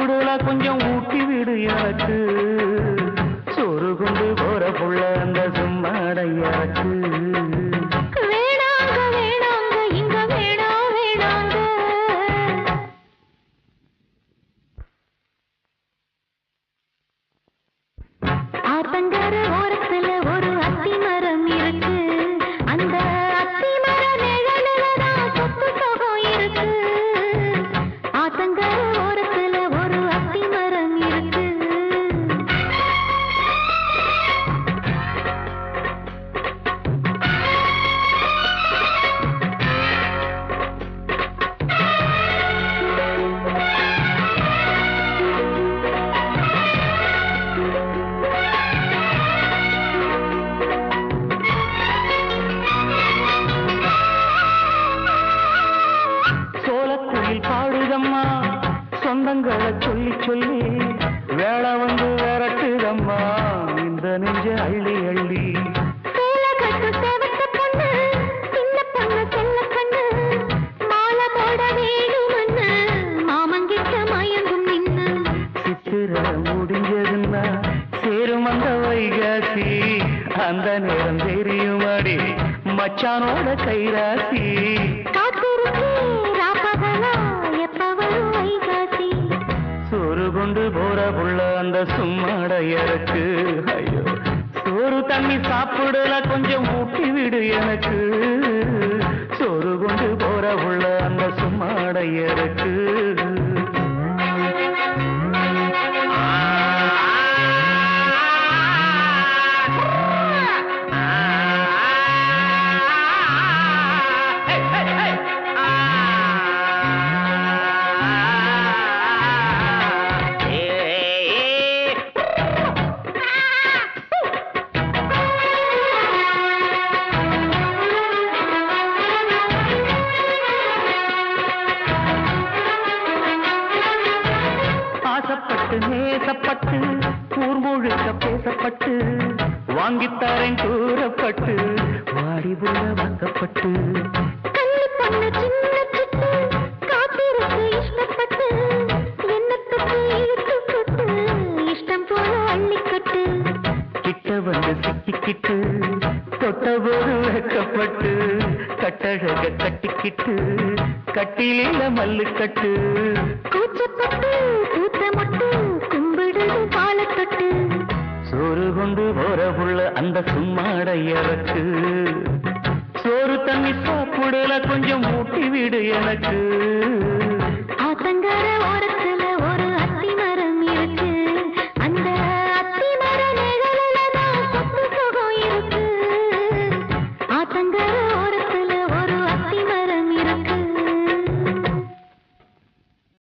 சாப்பிடுல கொஞ்சம் ஊட்டி விடு எனக்கு சோறு கொண்டு போற புள்ள அந்த சும்மாடையாக்கு வேணாங்க வேணாங்க இங்க வேணாம் வேணாங்க ஆத்தங்கர ஓரத்துல ஒரு அத்தி மரம் இருக்கு அந்த அத்தி மர நிழலுலதான் சொத்து சுகம் இருக்கு ஆத்தங்கர ஓரத்துல ஒரு அத்தி மரம் இருக்கு பாடுதம்மா சொந்தங்களை சொல்லி சொல்லி வேலை வந்து விரட்டுதம்மா இந்த நெஞ்ச அள்ளி அள்ளி சித்திர முடிஞ்சதுன்னா சேரும் அந்த வைகாசி அந்த நேரம் தெரியுமாடி மச்சானோட கைராசி சோறு கொண்டு போற புள்ள அந்த சும்மாடையருக்கு ஐயோ சோறு தண்ணி சாப்பிடல கொஞ்சம் ஊட்டி விடு எனக்கு சோறு கொண்டு போற புள்ள அந்த சும்மாடையருக்கு நேசப்பட்டு ஊர் முழுக்க பேசப்பட்டு வாங்கித்தாரன் கூறப்பட்டு வாடி புள்ள வாக்கப்பட்டு இஷ்டம் போல அள்ளிக்கட்டு கிட்ட வந்து சிக்கிக்கிட்டு தொட்டபோது வைக்கப்பட்டு கட்டழக கட்டிக்கிட்டு கட்டில மல்லுக்கட்டு கூச்சப்பட்டு கூத்தமட்டு கும்பிடுது காலத்தட்டு சோறு கொண்டு போற புள்ள அந்த சும்மாடையருக்கு சோறு தண்ணி சாப்பிடல கொஞ்சம் ஊட்டி விடு எனக்கு ஆத்தங்கர ஓரத்துல